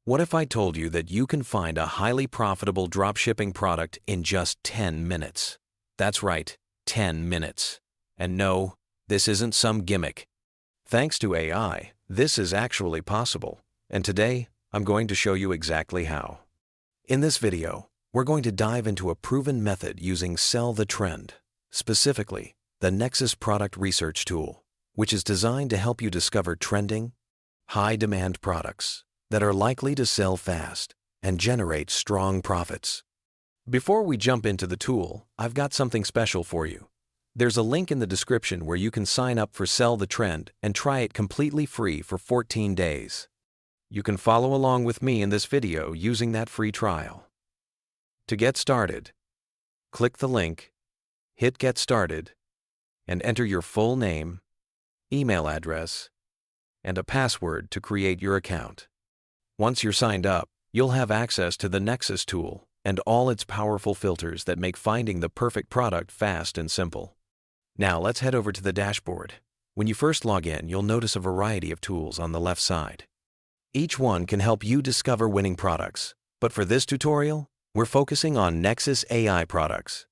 What if I told you that you can find a highly profitable dropshipping product in just 10 minutes? That's right, 10 minutes. And no, this isn't some gimmick. Thanks to AI, this is actually possible. And today, I'm going to show you exactly how. In this video, we're going to dive into a proven method using Sell the Trend, specifically the Nexus product research tool, which is designed to help you discover trending, high-demand products that are likely to sell fast and generate strong profits. Before we jump into the tool, I've got something special for you. There's a link in the description where you can sign up for Sell the Trend and try it completely free for 14 days. You can follow along with me in this video using that free trial. To get started, click the link, hit Get Started, and enter your full name, email address, and a password to create your account. Once you're signed up, you'll have access to the Nexus tool and all its powerful filters that make finding the perfect product fast and simple. Now let's head over to the dashboard. When you first log in, you'll notice a variety of tools on the left side. Each one can help you discover winning products, but for this tutorial, we're focusing on Nexus AI products.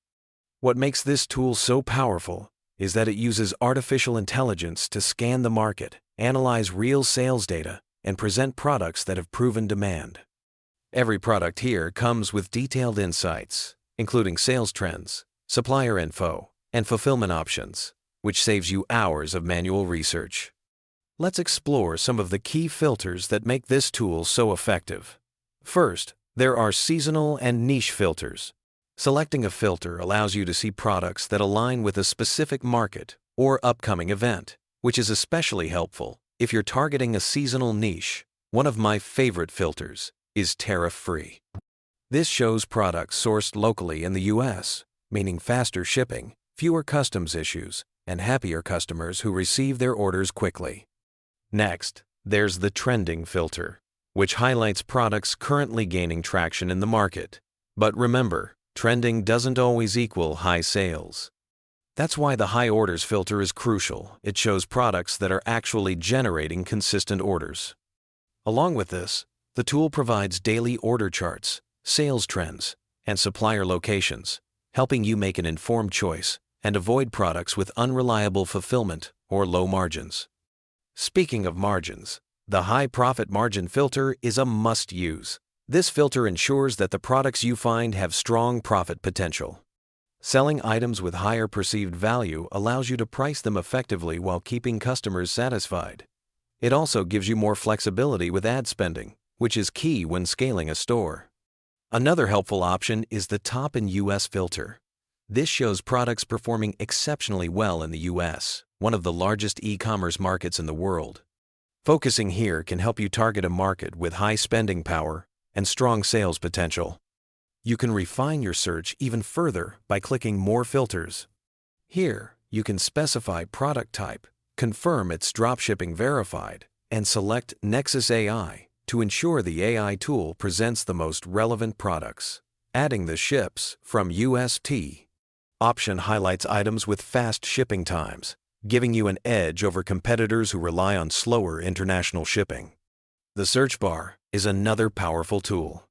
What makes this tool so powerful is that it uses artificial intelligence to scan the market, analyze real sales data, and present products that have proven demand. Every product here comes with detailed insights, including sales trends, supplier info, and fulfillment options, which saves you hours of manual research. Let's explore some of the key filters that make this tool so effective. First, there are seasonal and niche filters. Selecting a filter allows you to see products that align with a specific market or upcoming event, which is especially helpful if you're targeting a seasonal niche. One of my favorite filters is tariff-free. This shows products sourced locally in the US, meaning faster shipping, fewer customs issues, and happier customers who receive their orders quickly. Next, there's the trending filter, which highlights products currently gaining traction in the market. But remember, trending doesn't always equal high sales. That's why the high orders filter is crucial. It shows products that are actually generating consistent orders. Along with this, the tool provides daily order charts, sales trends, and supplier locations, helping you make an informed choice and avoid products with unreliable fulfillment or low margins. Speaking of margins, the high profit margin filter is a must-use. This filter ensures that the products you find have strong profit potential. Selling items with higher perceived value allows you to price them effectively while keeping customers satisfied. It also gives you more flexibility with ad spending, which is key when scaling a store. Another helpful option is the Top in US filter. This shows products performing exceptionally well in the US, one of the largest e-commerce markets in the world. Focusing here can help you target a market with high spending power and strong sales potential. You can refine your search even further by clicking More Filters. Here, you can specify product type, confirm it's dropshipping verified, and select Nexus AI to ensure the AI tool presents the most relevant products. Adding the Ships from UST option highlights items with fast shipping times, giving you an edge over competitors who rely on slower international shipping. The search bar is another powerful tool.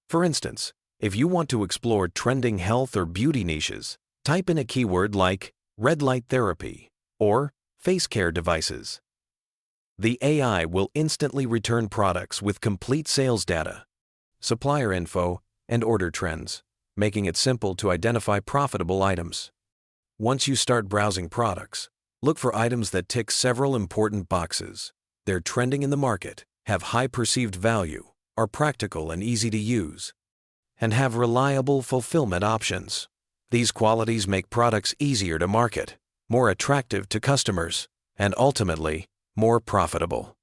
For instance, if you want to explore trending health or beauty niches, type in a keyword like red light therapy or face care devices. The AI will instantly return products with complete sales data, supplier info, and order trends, making it simple to identify profitable items. Once you start browsing products, look for items that tick several important boxes. They're trending in the market, have high perceived value, are practical and easy to use, and have reliable fulfillment options. These qualities make products easier to market, more attractive to customers, and ultimately, more profitable.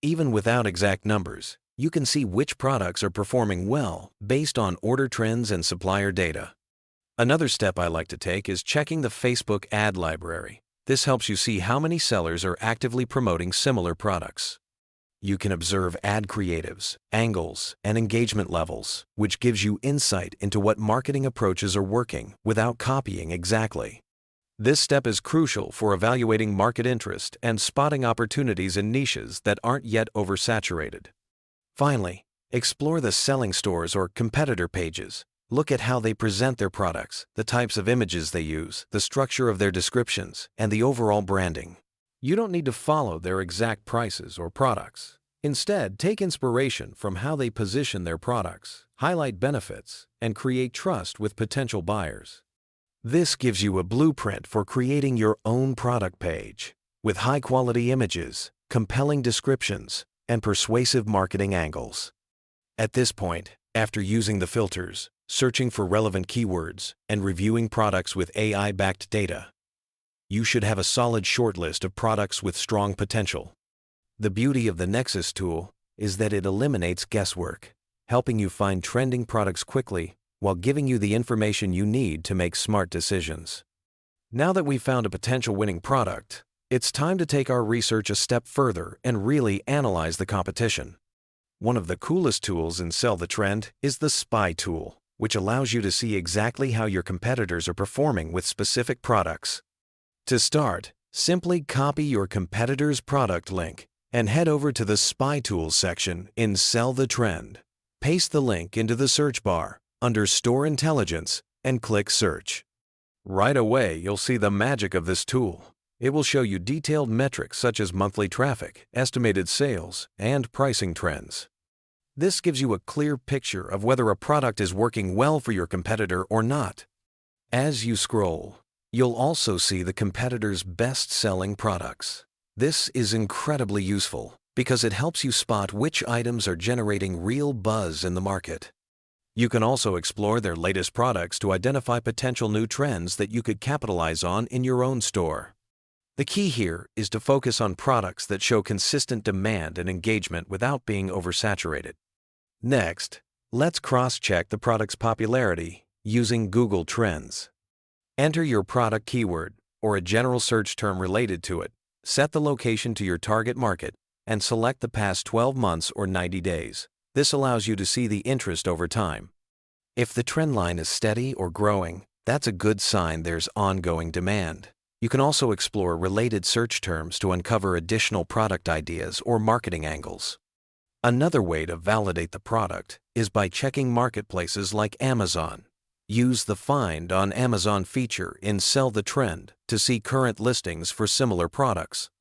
Even without exact numbers, you can see which products are performing well based on order trends and supplier data. Another step I like to take is checking the Facebook ad library. This helps you see how many sellers are actively promoting similar products. You can observe ad creatives, angles, and engagement levels, which gives you insight into what marketing approaches are working without copying exactly. This step is crucial for evaluating market interest and spotting opportunities in niches that aren't yet oversaturated. Finally, Explore the selling stores or competitor pages. Look at how they present their products, the types of images they use, the structure of their descriptions, and the overall branding. You don't need to follow their exact prices or products. Instead, take inspiration from how they position their products, highlight benefits, and create trust with potential buyers. This gives you a blueprint for creating your own product page with high-quality images, compelling descriptions, and persuasive marketing angles. At this point, after using the filters, searching for relevant keywords, and reviewing products with AI-backed data, you should have a solid shortlist of products with strong potential. The beauty of the Nexus tool is that it eliminates guesswork, helping you find trending products quickly while giving you the information you need to make smart decisions. Now that we've found a potential winning product, it's time to take our research a step further and really analyze the competition. One of the coolest tools in Sell the Trend is the Spy tool, which allows you to see exactly how your competitors are performing with specific products. To start, simply copy your competitor's product link and head over to the Spy Tools section in Sell the Trend. Paste the link into the search bar under Store Intelligence and click Search. Right away, you'll see the magic of this tool. It will show you detailed metrics such as monthly traffic, estimated sales, and pricing trends. This gives you a clear picture of whether a product is working well for your competitor or not. As you scroll, you'll also see the competitor's best-selling products. This is incredibly useful because it helps you spot which items are generating real buzz in the market. You can also explore their latest products to identify potential new trends that you could capitalize on in your own store. The key here is to focus on products that show consistent demand and engagement without being oversaturated. Next, let's cross-check the product's popularity using Google Trends. Enter your product keyword or a general search term related to it, set the location to your target market, and select the past 12 months or 90 days. This allows you to see the interest over time. If the trend line is steady or growing, that's a good sign there's ongoing demand. You can also explore related search terms to uncover additional product ideas or marketing angles. Another way to validate the product is by checking marketplaces like Amazon. Use the Find on Amazon feature in Sell the Trend to see current listings for similar products.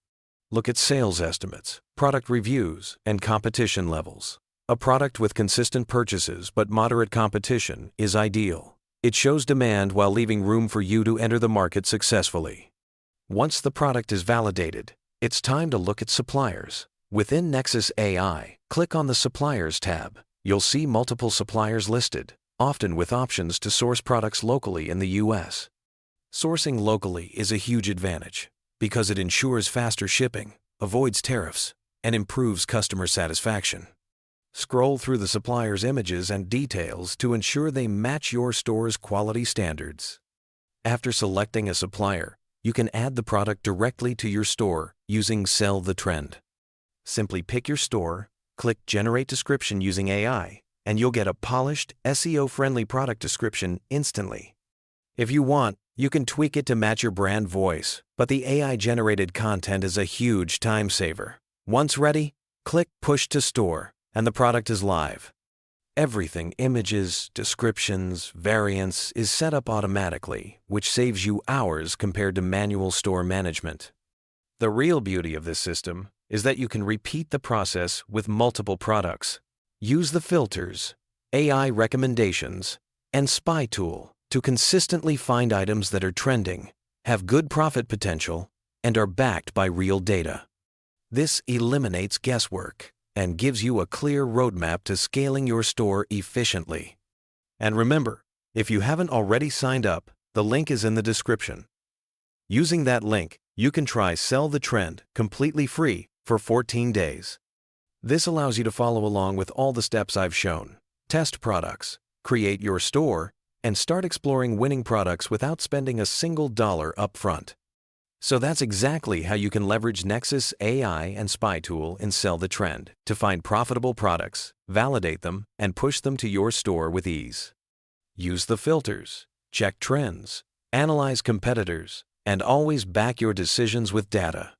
Look at sales estimates, product reviews, and competition levels. A product with consistent purchases but moderate competition is ideal. It shows demand while leaving room for you to enter the market successfully. Once the product is validated, it's time to look at suppliers. Within Nexus AI, click on the Suppliers tab. You'll see multiple suppliers listed, often with options to source products locally in the US. Sourcing locally is a huge advantage because it ensures faster shipping, avoids tariffs, and improves customer satisfaction. Scroll through the supplier's images and details to ensure they match your store's quality standards. After selecting a supplier, you can add the product directly to your store using Sell the Trend. Simply pick your store, click Generate Description using AI, and you'll get a polished, SEO-friendly product description instantly. If you want, you can tweak it to match your brand voice, but the AI-generated content is a huge time saver. Once ready, click Push to Store, and the product is live. Everything, images, descriptions, variants, is set up automatically, which saves you hours compared to manual store management. The real beauty of this system is that you can repeat the process with multiple products. Use the filters, AI recommendations, and Spy tool to consistently find items that are trending, have good profit potential, and are backed by real data. This eliminates guesswork and gives you a clear roadmap to scaling your store efficiently. And remember, if you haven't already signed up, the link is in the description. Using that link, you can try Sell the Trend completely free for 14 days. This allows you to follow along with all the steps I've shown, test products, create your store, and start exploring winning products without spending a single dollar upfront. So that's exactly how you can leverage Nexus AI and Spy tool in Sell the Trend to find profitable products, validate them, and push them to your store with ease. Use the filters, check trends, analyze competitors, and always back your decisions with data.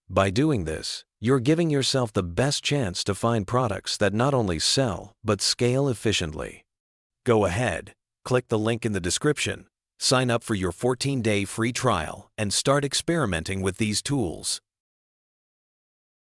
By doing this, you're giving yourself the best chance to find products that not only sell, but scale efficiently. Go ahead, click the link in the description, sign up for your 14-day free trial, and start experimenting with these tools.